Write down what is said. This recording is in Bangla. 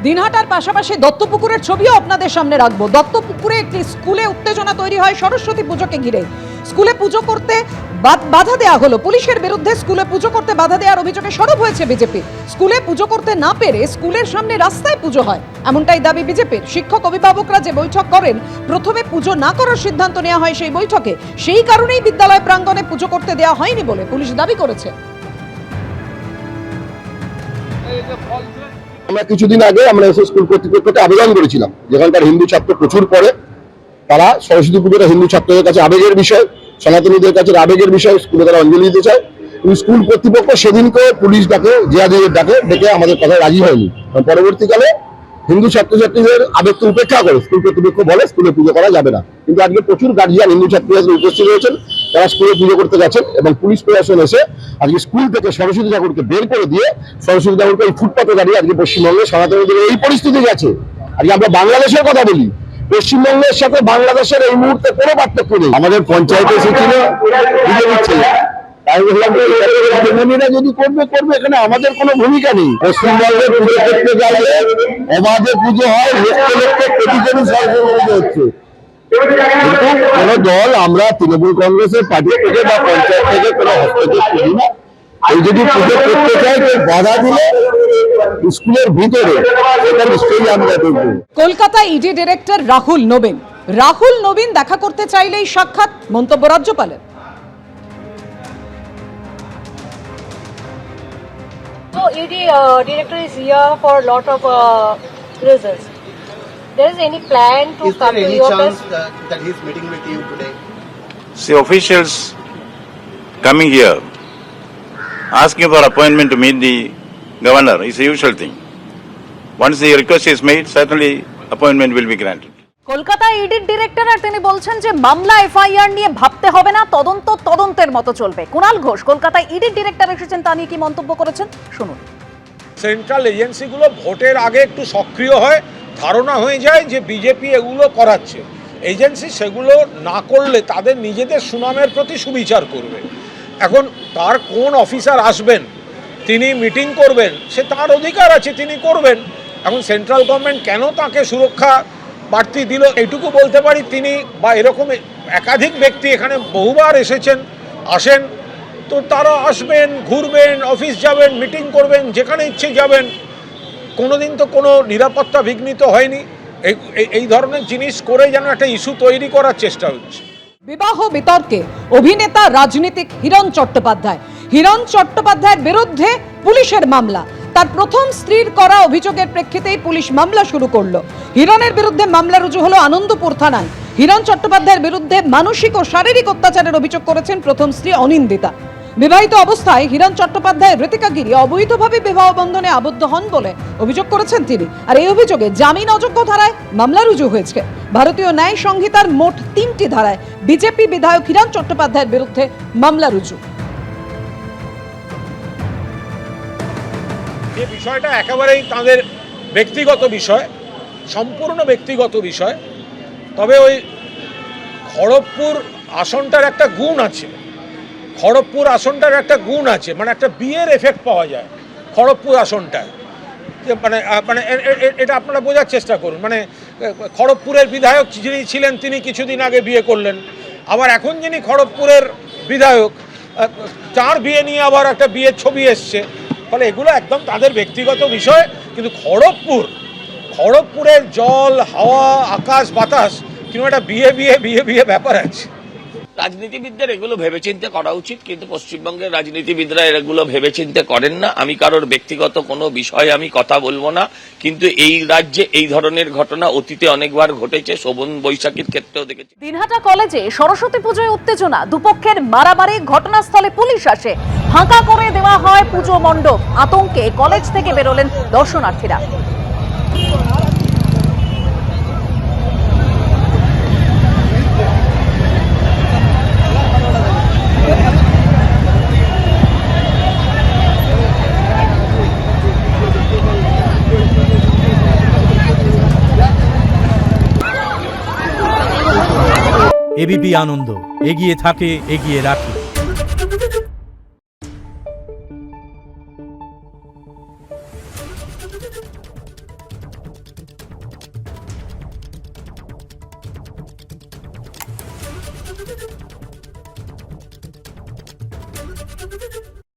দিনহাটার পাশাপাশি দত্তপুকুরের ছবিও আপনাদের সামনে রাখবো। দত্তপুকুরে একটি স্কুলে উত্তেজনা তৈরি হয় সরস্বতী পুজোকে ঘিরে। স্কুলে পুজো করতে বাধা দেওয়া হলো। পুলিশের বিরুদ্ধে স্কুলে পুজো করতে বাধা দেওয়ার অভিযোগে সরব হয়েছে বিজেপি। স্কুলে পুজো করতে না পেরে স্কুলের সামনে রাস্তায় পুজো হয়, এমনটাই দাবি বিজেপির। শিক্ষক অভিভাবকরা যে বৈঠক করেন, প্রথমে পুজো না করার সিদ্ধান্ত নেওয়া হয় সেই বৈঠকে। সেই কারণেই বিদ্যালয় প্রাঙ্গণে পুজো করতে দেওয়া হয়নি বলে পুলিশ দাবি করেছে। আমরা কিছুদিন আগে আমরা এসে স্কুল কর্তৃপক্ষকে আবেদন করেছিলাম, যেখানকার হিন্দু ছাত্র প্রচুর পড়ে, তারা সরস্বতী পুজোটা হিন্দু ছাত্রদের কাছে আবেগের বিষয়, সনাতনীদের কাছে আবেগের বিষয়, স্কুলে তারা অঞ্জলি দিতে চায়। স্কুল কর্তৃপক্ষ সেদিনকে পুলিশ ডেকে আমাদের কথা রাজি হয়নি। পরবর্তীকালে হিন্দু ছাত্রছাত্রীদের আবেগকে উপেক্ষা করে স্কুল কর্তৃপক্ষ বলে স্কুলে পুজো করা যাবে না। কিন্তু আজকে প্রচুর গার্জিয়ান হিন্দু ছাত্রছাত্রী উপস্থিত হয়েছেন, তারা স্কুলে পুজো করতে গেছেন এবং পুলিশ প্রশাসন এসে আজকে স্কুল থেকে সরস্বতী ঠাকুরকে বের করে দিয়ে সরস্বতী ঠাকুরকে এই ফুটপাতে দাঁড়িয়ে আজকে পশ্চিমবঙ্গে সনাতনীদের এই পরিস্থিতি গেছে। আজকে আমরা বাংলাদেশের কথা বলি, পশ্চিমবঙ্গের সাথে বাংলাদেশের এই মুহূর্তে কোনো পার্থক্য নেই। আমাদের পঞ্চায়েতে এসেছিল বিজেপির ছেলে, তাই বললাম যদি করবে এখানে আমাদের কোনো ভূমিকা নেই। পশ্চিমবঙ্গের পুজো করতে গেলে অবাধে পুজো হয়, লক্ষ লক্ষ কোটি কোটি সরস্বতী হচ্ছে। কিন্তু কোন দল, আমরা তৃণমূল কংগ্রেসের পার্টি থেকে বা পঞ্চায়েত থেকে কোনো হস্তক্ষেপ করি না। এই যদি পুজো করতে চায় কেউ বাধা দিলে স্কুলের ভিতরে, সেটা নিশ্চয়ই আমরা দেখব। কলকাতা ইডি ডিরেক্টর রাহুল নবীন দেখা করতে চাইলেই সাক্ষাৎ, মন্তব্য রাজ্যপালের। So ED director is here for a lot of reasons. There is any plan to Is come there to any your chance place? that he's meeting with you today? See, officials coming here, asking for appointment to meet the governor is a usual thing. Once the request is made, certainly appointment will be granted. Kolkata ইডির ডিরেক্টর আর তিনি বলছেন যে মামলা এফআইআর নিয়ে ভাবতে হবে না, তদন্তের মতো চলবে। কুণাল ঘোষ কলকাতা ইডির ডিরেক্টর এসেছেন, তা নিয়ে কি মন্তব্য করেছেন শুনুন। সেন্ট্রাল এজেন্সিগুলো ভোটের আগে একটু সক্রিয় হয়, ধারণা হয়ে যায় যে বিজেপি এগুলো করাচ্ছে। এজেন্সি সেগুলো না করলে তাদের নিজেদের সুনামের প্রতি সুবিচার করবে। এখন তার কোন অফিসার আসবেন, তিনি মিটিং করবেন, সে তার অধিকার আছে, তিনি করবেন। এখন সেন্ট্রাল গভর্নমেন্ট কেন তাকে সুরক্ষা বাড়তি দিল এইটুকু বলতে পারি। তিনি বা এরকম একাধিক ব্যক্তি এখানে বহুবার আসেন, তো তারা আসবেন, ঘুরবেন, অফিস যাবেন, মিটিং করবেন, যেখানে ইচ্ছে যাবেন। কোনোদিন তো কোনো নিরাপত্তা বিঘ্নিত হয়নি। এই ধরনের জিনিস করে যেন একটা ইস্যু তৈরি করার চেষ্টা হচ্ছে। বিবাহ বিতর্কে অভিনেতা রাজনীতিক হিরণ চট্টোপাধ্যায়ের বিরুদ্ধে পুলিশের মামলা। তার প্রথম স্ত্রীর করা অভিযোগের প্রেক্ষিতেই পুলিশ মামলা শুরু করলো। হিরণের বিরুদ্ধে মামলা রুজু হলো আনন্দপুর থানায়। হিরণ চট্টোপাধ্যায়ের বিরুদ্ধে মানসিক ও শারীরিক অত্যাচারের অভিযোগ করেছেন প্রথম স্ত্রী অনিন্দিতা। বিবাহিত অবস্থায় হিরণ চট্টোপাধ্যায় ঋতিকা গিরি অবৈধভাবে বিবাহ বন্ধনে আবদ্ধ হন বলে অভিযোগ করেছেন তিনি। আর এই অভিযোগে জামিন অযোগ্য ধারায় মামলা রুজু হয়েছে। ভারতীয় ন্যায় সংহিতার মোট 3টি ধারায় বিজেপি বিধায়ক হিরণ চট্টোপাধ্যায়ের বিরুদ্ধে মামলা রুজু। এই বিষয়টা একেবারেই তাদের ব্যক্তিগত বিষয়, সম্পূর্ণ ব্যক্তিগত বিষয়। তবে ওই খড়গপুর আসনটার একটা গুণ আছে, মানে একটা বিয়ের এফেক্ট পাওয়া যায় খড়গপুর আসনটায়। মানে এটা আপনারা বোঝার চেষ্টা করুন। মানে খড়গপুরের বিধায়ক যিনি ছিলেন, তিনি কিছুদিন আগে বিয়ে করলেন, আবার এখন যিনি খড়গপুরের বিধায়ক, তার বিয়ে নিয়ে আবার একটা বিয়ের ছবি এসছে। ফলে এগুলো একদম তাদের ব্যক্তিগত বিষয়। কিন্তু খড়গপুরের জল, হাওয়া, আকাশ, বাতাস কিন্তু একটা বিয়ে ব্যাপার আছে। রাজনীতিবিদদের এগুলো ভেবেচিন্তে করা উচিত, কিন্তু পশ্চিমবঙ্গের রাজনীতিবিদরা এগুলো ভেবেচিন্তে করেন না। আমি কারোর ব্যক্তিগত কোনো বিষয়ে আমি কথা বলবো না, কিন্তু এই রাজ্যে এই ধরনের ঘটনা অতীতে অনেকবার ঘটেছে, শোভন বৈশাখীর ক্ষেত্রেও দেখেছি। দিনহাটা কলেজে সরস্বতী পুজোয় উত্তেজনা, দুপক্ষের মারামারি, ঘটনাস্থলে পুলিশ আসে, ফাঁকা করে দেওয়া হয় পুজো মণ্ডপ। আতঙ্কে কলেজ থেকে বেরোলেন দর্শনার্থীরা। এবিপি আনন্দ, এগিয়ে থাকে, এগিয়ে রাখে।